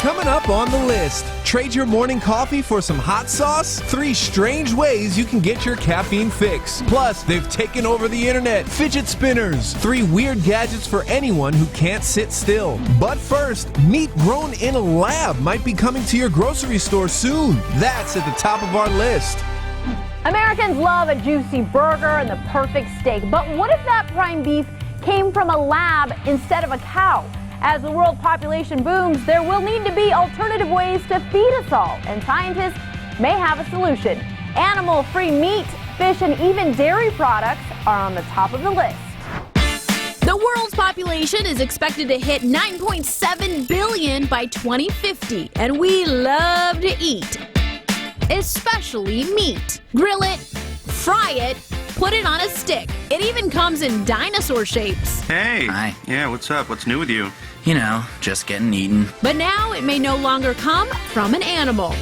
Coming up on the list, trade your morning coffee for some hot sauce? 3 strange ways you can get your caffeine fix. Plus, they've taken over the internet. Fidget spinners. 3 weird gadgets for anyone who can't sit still. But first, meat grown in a lab might be coming to your grocery store soon. That's at the top of our list. Americans love a juicy burger and the perfect steak. But what if that prime beef came from a lab instead of a cow? As the world population booms, there will need to be alternative ways to feed us all, and scientists may have a solution. Animal-free meat, fish, and even dairy products are on the top of the list. The world's population is expected to hit 9.7 billion by 2050, and we love to eat, especially meat. Grill it, fry it, put it on a stick. It even comes in dinosaur shapes. Hey. Hi. Yeah, what's up? What's new with you? You know, just getting eaten. But now it may no longer come from an animal.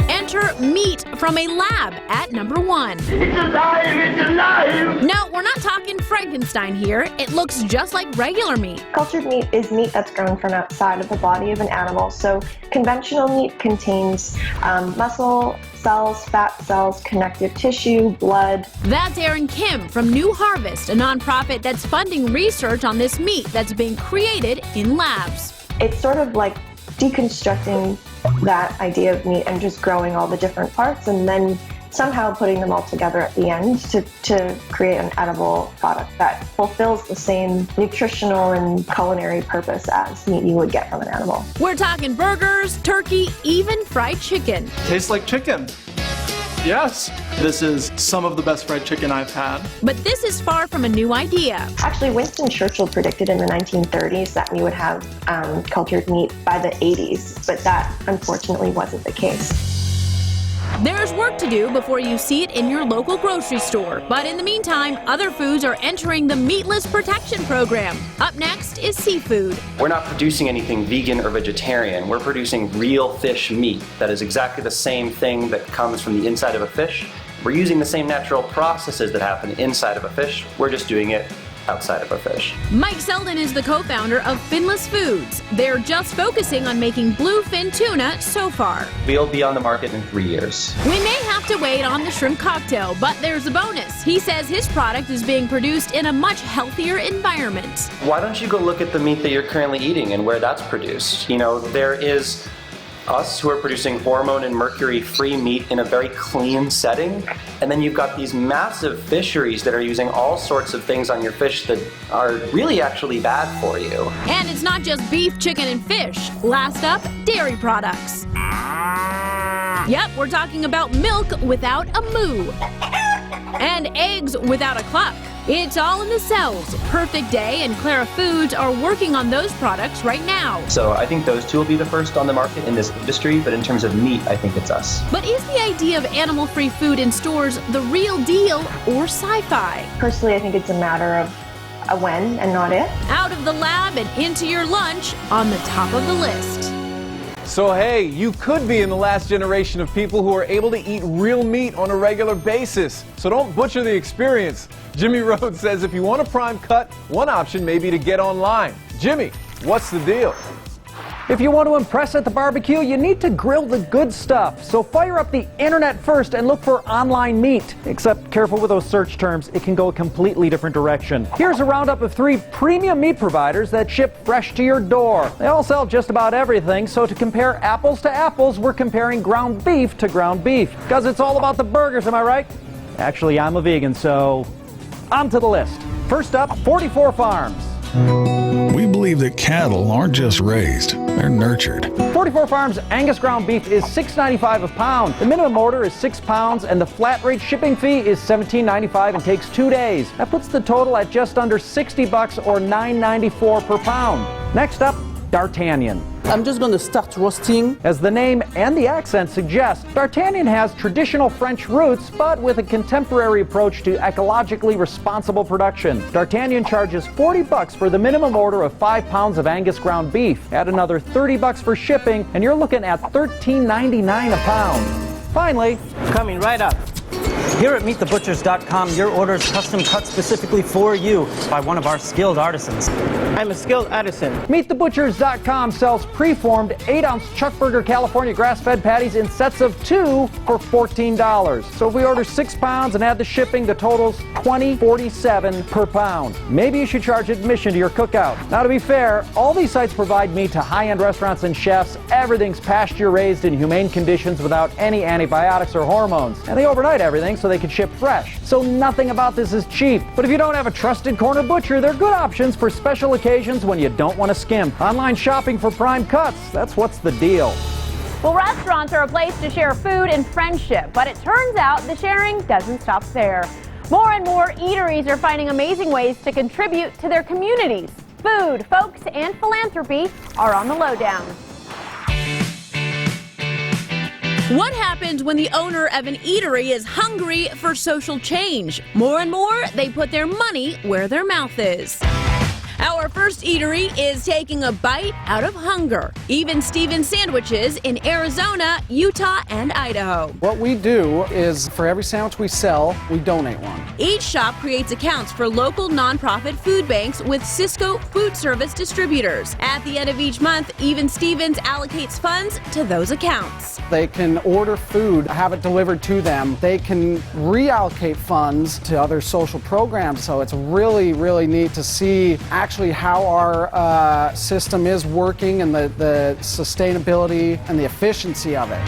Enter meat from a lab at number 1. It's alive! It's alive! No, we're not talking Frankenstein here. It looks just like regular meat. Cultured meat is meat that's grown from outside of the body of an animal. So conventional meat contains muscle cells, fat cells, connective tissue, blood. That's Erin Kim from New Harvest, a nonprofit that's funding research on this meat that's being created in labs. It's sort of like deconstructing that idea of meat and just growing all the different parts and then somehow putting them all together at the end to create an edible product that fulfills the same nutritional and culinary purpose as meat you would get from an animal. We're talking burgers, turkey, even fried chicken. Tastes like chicken. Yes, this is some of the best fried chicken I've had. But this is far from a new idea. Actually, Winston Churchill predicted in the 1930s that we would have cultured meat by the 80s, but that unfortunately wasn't the case. There's work to do before you see it in your local grocery store. But in the meantime, other foods are entering the Meatless Protection Program. Up next is seafood. We're not producing anything vegan or vegetarian. We're producing real fish meat that is exactly the same thing that comes from the inside of a fish. We're using the same natural processes that happen inside of a fish. We're just doing it outside of a fish. Mike Selden is the co-founder of Finless Foods. They're just focusing on making bluefin tuna so far. We'll be on the market in 3 years. We may have to wait on the shrimp cocktail, but there's a bonus. He says his product is being produced in a much healthier environment. Why don't you go look at the meat that you're currently eating and where that's produced? You know, there is us who are producing hormone and mercury-free meat in a very clean setting, and then you've got these massive fisheries that are using all sorts of things on your fish that are really actually bad for you. And it's not just beef, chicken, and fish. Last up, dairy products. Yep, we're talking about milk without a moo. And eggs without a cluck. It's all in the cells. Perfect Day and Clara Foods are working on those products right now. So I think those two will be the first on the market in this industry, but in terms of meat, I think it's us. But is the idea of animal-free food in stores the real deal or sci-fi? Personally, I think it's a matter of a when and not if. Out of the lab and into your lunch on the top of the list. So hey, you could be in the last generation of people who are able to eat real meat on a regular basis. So don't butcher the experience. Jimmy Rhodes says if you want a prime cut, one option may be to get online. Jimmy, what's the deal? If you want to impress at the barbecue, you need to grill the good stuff. So fire up the internet first and look for online meat. Except careful with those search terms, it can go a completely different direction. Here's a roundup of 3 premium meat providers that ship fresh to your door. They all sell just about everything, so to compare apples to apples, we're comparing ground beef to ground beef. Because it's all about the burgers, am I right? Actually, I'm a vegan, so on to the list. First up, 44 Farms. We believe that cattle aren't just raised, they're nurtured. 44 Farms Angus ground beef is $6.95 a pound. The minimum order is 6 pounds, and the flat rate shipping fee is $17.95 and takes 2 days. That puts the total at just under $60 or $9.94 per pound. Next up, D'Artagnan. I'm just going to start roasting. As the name and the accent suggest, D'Artagnan has traditional French roots, but with a contemporary approach to ecologically responsible production. D'Artagnan charges $40 for the minimum order of 5 pounds of Angus ground beef. Add another $30 for shipping, and you're looking at $13.99 a pound. Finally, coming right up, Here at MeetTheButchers.com, your order is custom cut specifically for you by one of our skilled artisans. I'm a skilled artisan. MeetTheButchers.com sells preformed 8-ounce Chuck Burger California grass-fed patties in sets of 2 for $14. So if we order 6 pounds and add the shipping, the total's $20.47 per pound. Maybe you should charge admission to your cookout. Now, to be fair, all these sites provide meat to high-end restaurants and chefs. Everything's pasture-raised in humane conditions without any antibiotics or hormones. And they overnight everything so they can ship fresh. So nothing about this is cheap. But if you don't have a trusted corner butcher, they're good options for special occasions when you don't want to skimp. Online shopping for prime cuts, that's what's the deal. Well, restaurants are a place to share food and friendship, but it turns out the sharing doesn't stop there. More and more eateries are finding amazing ways to contribute to their communities. Food, folks, and philanthropy are on the lowdown. What happens when the owner of an eatery is hungry for social change? More and more, they put their money where their mouth is. Our first eatery is taking a bite out of hunger. Even Stevens sandwiches in Arizona, Utah, and Idaho. What we do is for every sandwich we sell, we donate one. Each shop creates accounts for local nonprofit food banks with Cisco food service distributors. At the end of each month, Even Stevens allocates funds to those accounts. They can order food, have it delivered to them. They can reallocate funds to other social programs. So it's really, really neat to see actually how our system is working and the sustainability and the efficiency of it.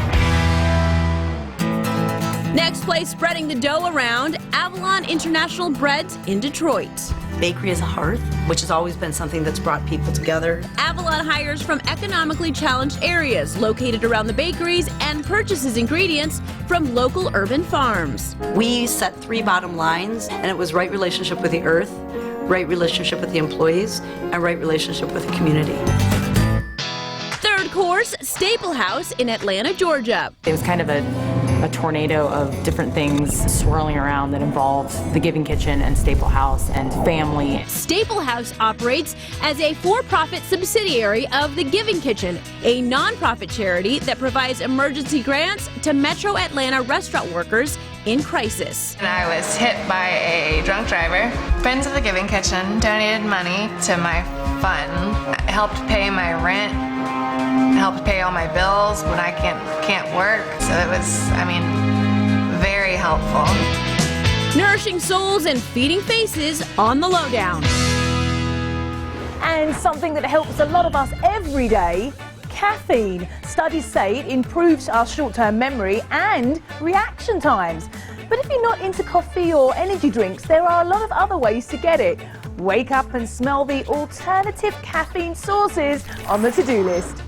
Next place spreading the dough around, Avalon International Breads in Detroit. Bakery is a hearth, which has always been something that's brought people together. Avalon hires from economically challenged areas located around the bakeries and purchases ingredients from local urban farms. We set 3 bottom lines, and it was right relationship with the earth, right relationship with the employees, and right relationship with the community. Third course, Staple House in Atlanta, Georgia. It was kind of a tornado of different things swirling around that involved the Giving Kitchen and Staple House and family. Staple House operates as a for-profit subsidiary of the Giving Kitchen, a nonprofit charity that provides emergency grants to Metro Atlanta restaurant workers in crisis. And I was hit by a drunk driver. Friends of the Giving Kitchen donated money to my fund. It helped pay my rent, helped pay all my bills when I can't work. So it was, very helpful. Nourishing souls and feeding faces on the lowdown. And something that helps a lot of us every day, caffeine. Studies say it improves our short-term memory and reaction times. But if you're not into coffee or energy drinks, there are a lot of other ways to get it. Wake up and smell the alternative caffeine sources on the to-do list.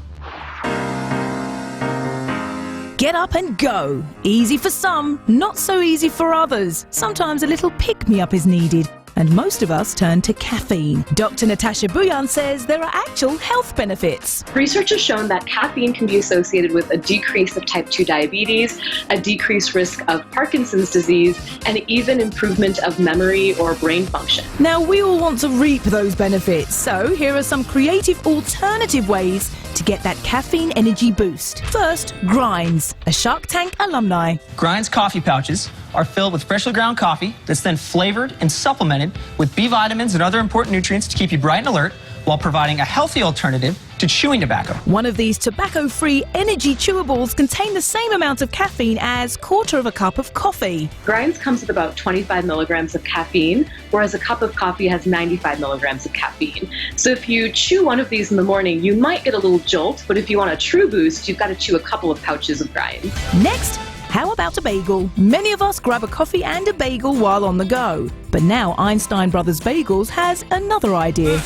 Get up and go. Easy for some, not so easy for others. Sometimes a little pick-me-up is needed. And most of us turn to caffeine. Dr. Natasha Bouillon says there are actual health benefits. Research has shown that caffeine can be associated with a decrease of type 2 diabetes, a decreased risk of Parkinson's disease, and even improvement of memory or brain function. Now, we all want to reap those benefits, so here are some creative alternative ways to get that caffeine energy boost. First, Grinds, a Shark Tank alumni. Grinds coffee pouches are filled with freshly ground coffee that's then flavored and supplemented with B vitamins and other important nutrients to keep you bright and alert while providing a healthy alternative to chewing tobacco. One of these tobacco-free energy chewables contain the same amount of caffeine as quarter of a cup of coffee. Grinds comes with about 25 milligrams of caffeine, whereas a cup of coffee has 95 milligrams of caffeine. So if you chew one of these in the morning, you might get a little jolt, but if you want a true boost, you've got to chew a couple of pouches of Grinds. Next, how about a bagel? Many of us grab a coffee and a bagel while on the go. But now Einstein Brothers Bagels has another idea.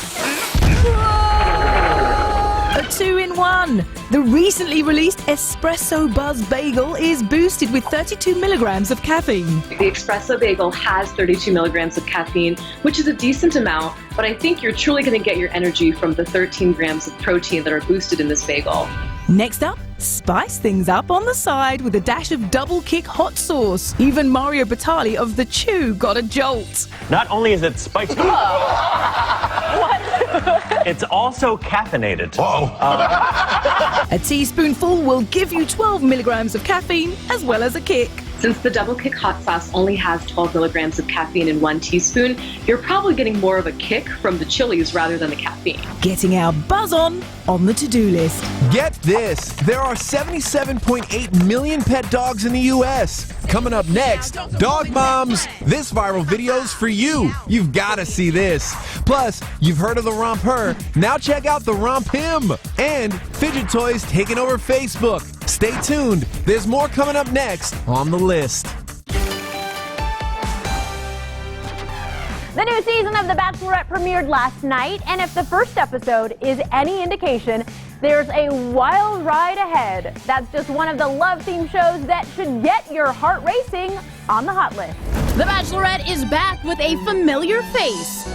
A 2-in-1. The recently released Espresso Buzz Bagel is boosted with 32 milligrams of caffeine. The Espresso Bagel has 32 milligrams of caffeine, which is a decent amount, but I think you're truly going to get your energy from the 13 grams of protein that are boosted in this bagel. Next up, spice things up on the side with a dash of double kick hot sauce. Even Mario Batali of The Chew got a jolt. Not only is it spicy, it's also caffeinated. A teaspoonful will give you 12 milligrams of caffeine as well as a kick. Since the Double Kick hot sauce only has 12 milligrams of caffeine in 1 teaspoon, you're probably getting more of a kick from the chilies rather than the caffeine. Getting our buzz on the to-do list. Get this, there are 77.8 million pet dogs in the U.S. Coming up next, Dog Moms. This viral video's for you. You've got to see this. Plus, you've heard of the Romp Her. Now check out the Romp Him. And Fidget Toys taking over Facebook. Stay tuned. There's more coming up next on the list. The new season of The Bachelorette premiered last night, and if the first episode is any indication, there's a wild ride ahead. That's just one of the love-themed shows that should get your heart racing on the hot list. The Bachelorette is back with a familiar face.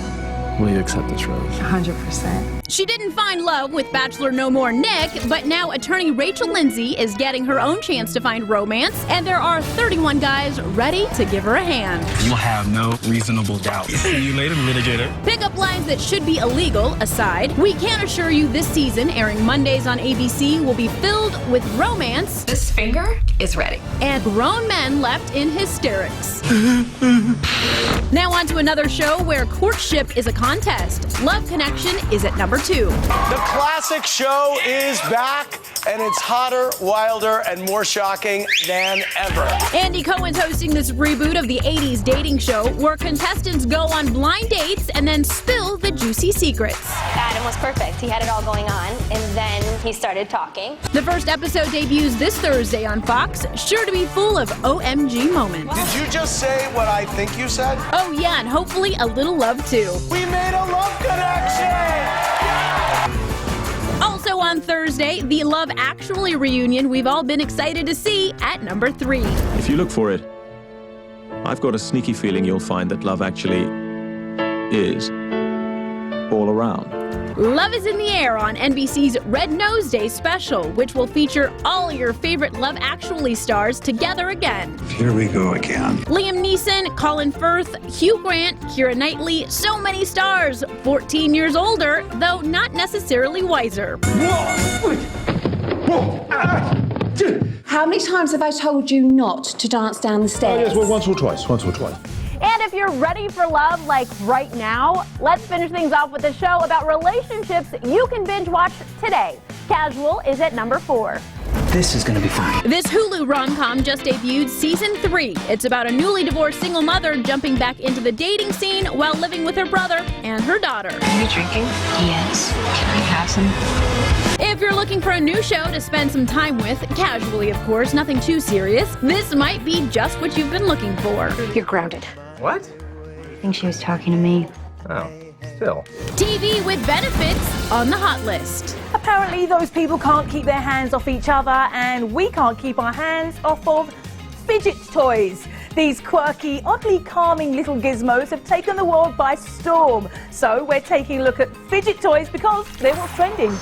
Will you accept this rose? 100%. She didn't find love with Bachelor No More Nick, but now attorney Rachel Lindsay is getting her own chance to find romance, and there are 31 guys ready to give her a hand. You'll have no reasonable doubt. See you later, litigator. Pickup lines that should be illegal aside, we can assure you this season, airing Mondays on ABC, will be filled with romance. This finger is ready. And grown men left in hysterics. Now on to another show where courtship is a contest. Love Connection is at number 2. The classic show is back, and it's hotter, wilder, and more shocking than ever. Andy Cohen's hosting this reboot of the 80s dating show where contestants go on blind dates and then spill the juicy secrets. Adam was perfect. He had it all going on, and then he started talking. The first episode debuts this Thursday on Fox, sure to be full of OMG moments. Did you just say what I think you said? Oh yeah, and hopefully a little love too. We made a love connection! Also on Thursday, the Love Actually reunion we've all been excited to see at number 3. If you look for it, I've got a sneaky feeling you'll find that love actually is all around. Love is in the Air on NBC's Red Nose Day special, which will feature all your favorite Love Actually stars together again. Here we go again. Liam Neeson, Colin Firth, Hugh Grant, Keira Knightley, so many stars, 14 years older, though not necessarily wiser. How many times have I told you not to dance down the stairs? Oh, yes, well, once or twice. And if you're ready for love like right now, let's finish things off with a show about relationships you can binge watch today. Casual is at number 4. This is gonna be fun. This Hulu rom-com just debuted season 3. It's about a newly divorced single mother jumping back into the dating scene while living with her brother and her daughter. Are you drinking? Yes. Can I have some? If you're looking for a new show to spend some time with, casually of course, nothing too serious, this might be just what you've been looking for. You're grounded. What? I think she was talking to me. Oh, still. TV with benefits on the hot list. Apparently those people can't keep their hands off each other, and we can't keep our hands off of Fidget Toys. These quirky, oddly calming little gizmos have taken the world by storm. So we're taking a look at Fidget Toys because they're what's trending.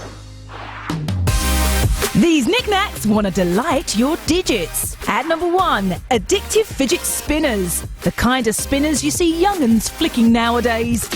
These knickknacks want to delight your digits. At number 1, addictive fidget spinners. The kind of spinners you see young'uns flicking nowadays.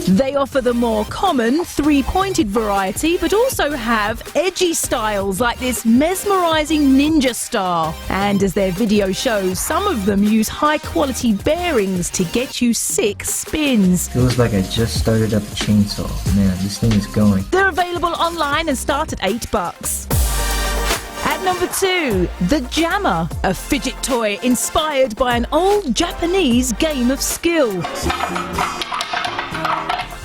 They offer the more common 3-pointed variety, but also have edgy styles like this mesmerizing ninja star. And as their video shows, some of them use high-quality bearings to get you 6 spins. Feels like I just started up a chainsaw. Man, this thing is going. They're available online and start at $8. At number 2, the Jammer, a fidget toy inspired by an old Japanese game of skill.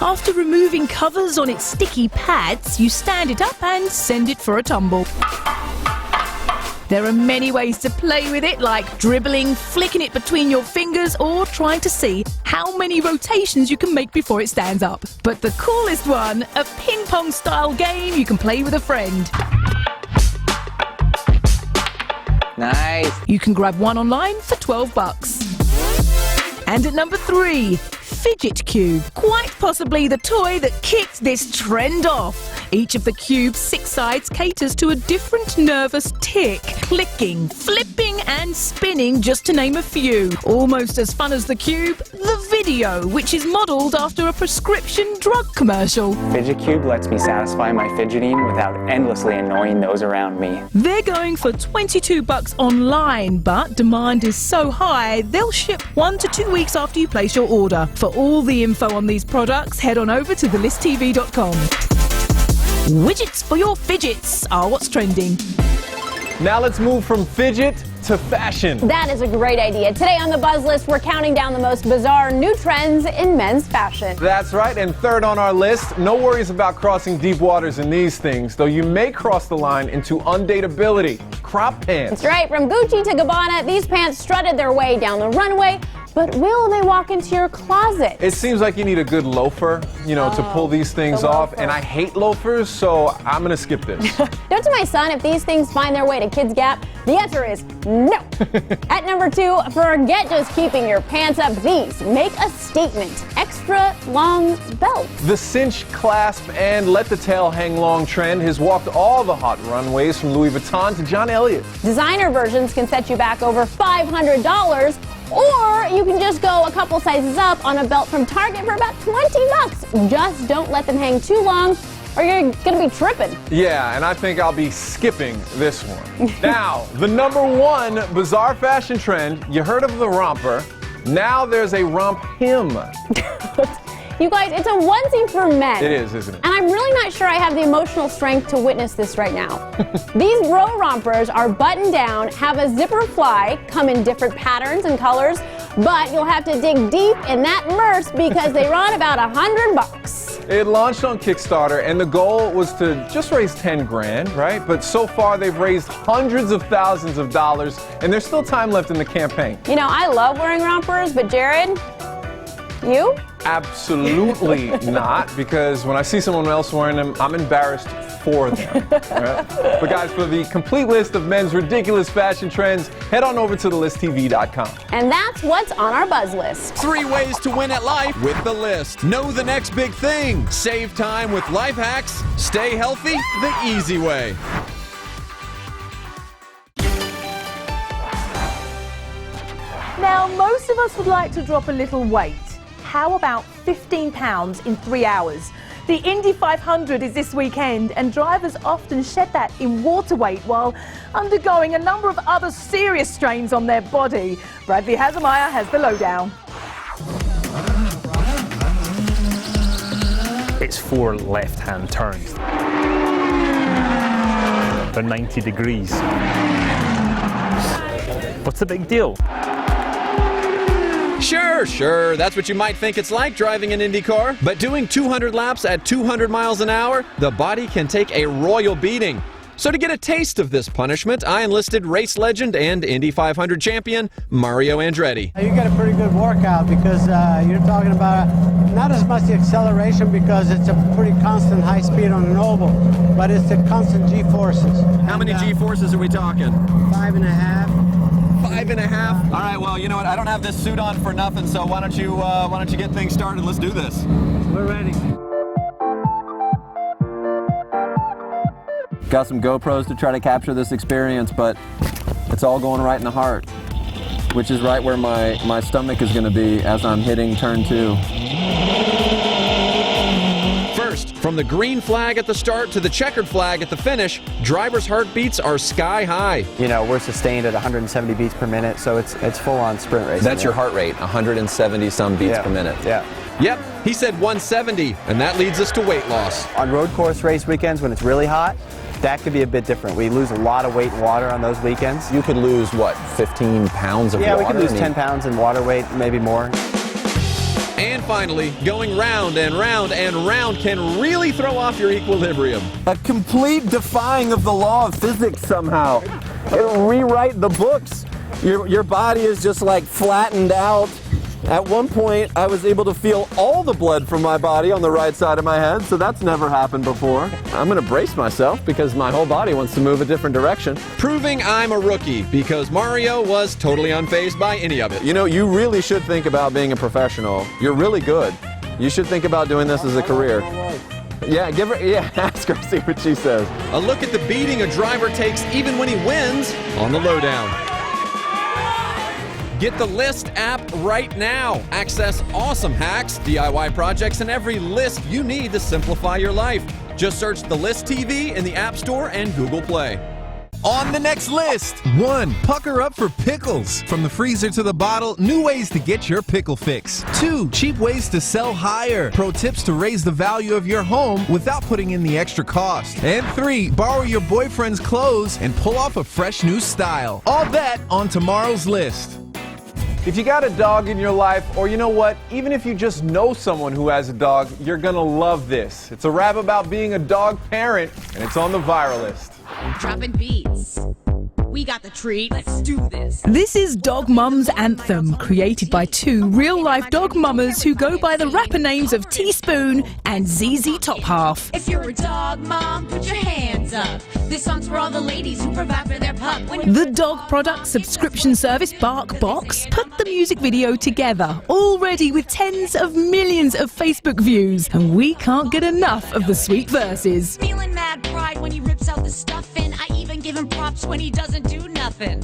After removing covers on its sticky pads, you stand it up and send it for a tumble. There are many ways to play with it, like dribbling, flicking it between your fingers, or trying to see how many rotations you can make before it stands up. But the coolest one, a ping-pong style game you can play with a friend. Nice. You can grab one online for $12. And at number 3, Fidget Cube. Quite possibly the toy that kicked this trend off. Each of the cube's 6 sides caters to a different nervous tick. Clicking, flipping and spinning, just to name a few. Almost as fun as the cube, the video, which is modelled after a prescription drug commercial. Fidget Cube lets me satisfy my fidgeting without endlessly annoying those around me. They're going for $22 online, but demand is so high, they'll ship 1 to 2 weeks after you place your order. For all the info on these products, head on over to thelisttv.com. Widgets for your fidgets are what's trending. Now let's move from fidget to fashion. That is a great idea. Today on the Buzz List, we're counting down the most bizarre new trends in men's fashion. That's right, and third on our list, no worries about crossing deep waters in these things, though you may cross the line into undateability. Crop pants. That's right, from Gucci to Gabbana, these pants strutted their way down the runway. But will they walk into your closet? It seems like you need a good loafer, to pull these things off, and I hate loafers, so I'm gonna skip this. Note to my son, if these things find their way to Kids Gap, the answer is no. At number 2, forget just keeping your pants up. These make a statement. Extra long belt. The cinch, clasp, and let the tail hang long trend has walked all the hot runways from Louis Vuitton to John Elliott. Designer versions can set you back over $500. Or you can just go a couple sizes up on a belt from Target for about $20. Just don't let them hang too long or you're gonna be tripping. Yeah, and I think I'll be skipping this one. Now, the number 1 bizarre fashion trend, you heard of the romper. Now there's a romp him. You guys, it's a onesie for men. It is, isn't it? And I'm really not sure I have the emotional strength to witness this right now. These bro rompers are buttoned down, have a zipper fly, come in different patterns and colors, but you'll have to dig deep in that merce because they run about $100. It launched on Kickstarter, and the goal was to just raise 10 grand, right? But so far, they've raised hundreds of thousands of dollars, and there's still time left in the campaign. I love wearing rompers, but Jared, you? Absolutely not, because when I see someone else wearing them, I'm embarrassed for them. Right? But guys, for the complete list of men's ridiculous fashion trends, head on over to thelisttv.com. And that's what's on our Buzz List. 3 ways to win at life with The List. Know the next big thing. Save time with life hacks. Stay healthy the easy way. Now, most of us would like to drop a little weight. How about 15 pounds in 3 hours? The Indy 500 is this weekend, and drivers often shed that in water weight while undergoing a number of other serious strains on their body. Bradley Hasemeyer has the lowdown. It's 4 left-hand turns. For 90 degrees. What's the big deal? Sure, that's what you might think it's like driving an Indy car. But doing 200 laps at 200 miles an hour, the body can take a royal beating. So to get a taste of this punishment, I enlisted race legend and Indy 500 champion, Mario Andretti. You get a pretty good workout because you're talking about not as much the acceleration because it's a pretty constant high speed on an oval, but it's the constant G-forces. How many G-forces are we talking? 5.5. 5.5? All right, well, you know what? I don't have this suit on for nothing, so why don't you get things started? Let's do this. We're ready. Got some GoPros to try to capture this experience, but it's all going right in the heart, which is right where my stomach is going to be as I'm hitting turn 2. First, from the green flag at the start to the checkered flag at the finish, drivers' heartbeats are sky high. We're sustained at 170 beats per minute, so it's full-on sprint racing. That's your heart rate, 170 some beats per minute. Yeah. Yep, he said 170, and that leads us to weight loss. On road course race weekends when it's really hot, that could be a bit different. We lose a lot of weight in water on those weekends. You could lose, what, 15 pounds of water? Yeah, we could lose 10 pounds in water weight, maybe more. And finally, going round and round and round can really throw off your equilibrium. A complete defying of the law of physics somehow. It'll rewrite the books. Your body is just like flattened out. At one point, I was able to feel all the blood from my body on the right side of my head, so that's never happened before. I'm gonna brace myself because my whole body wants to move a different direction. Proving I'm a rookie because Mario was totally unfazed by any of it. You really should think about being a professional. You're really good. You should think about doing this as a career. Yeah, ask her, see what she says. A look at the beating a driver takes even when he wins on the lowdown. Get the List app right now. Access awesome hacks, DIY projects, and every list you need to simplify your life. Just search the List TV in the App Store and Google Play. On the next list, 1. Pucker up for pickles. From the freezer to the bottle, new ways to get your pickle fix. 2. Cheap ways to sell higher. Pro tips to raise the value of your home without putting in the extra cost. And 3. Borrow your boyfriend's clothes and pull off a fresh new style. All that on tomorrow's list. If you got a dog in your life, or you know what, even if you just know someone who has a dog, you're gonna love this. It's a rap about being a dog parent, and it's on the viral list. Dropping beats. We got the treat. Let's do this. This is Dog Moms Anthem, created by 2 real-life dog mamas who go by the rapper names of Teaspoon and ZZ Top Half. If you're a dog mom, put your hands up. This song's for all the ladies who provide for their pup. The dog product subscription service BarkBox put the music video together, already with tens of millions of Facebook views, and we can't get enough of the sweet verses. Feeling mad pride when he rips out the stuffing. I even give him props when he doesn't do nothing.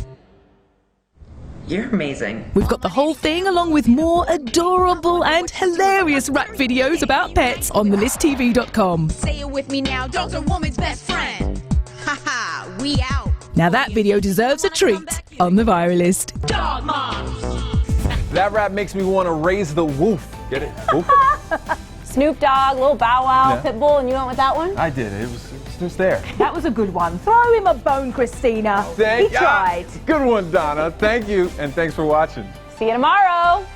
You're amazing. We've got the whole thing along with more adorable and hilarious rap videos about pets on thelisttv.com. Say it with me now, dog's a woman's best friend. Haha, we out. Now that video deserves a treat on the viral list. Dog moms. That rap makes me want to raise the woof. Get it? Woof. Snoop Dogg, Lil Bow Wow, Yeah. Pitbull, and you went with that one? I did. It was just there. That was a good one. Throw him a bone, Christina. He tried. Good one, Donna. Thank you, and thanks for watching. See you tomorrow.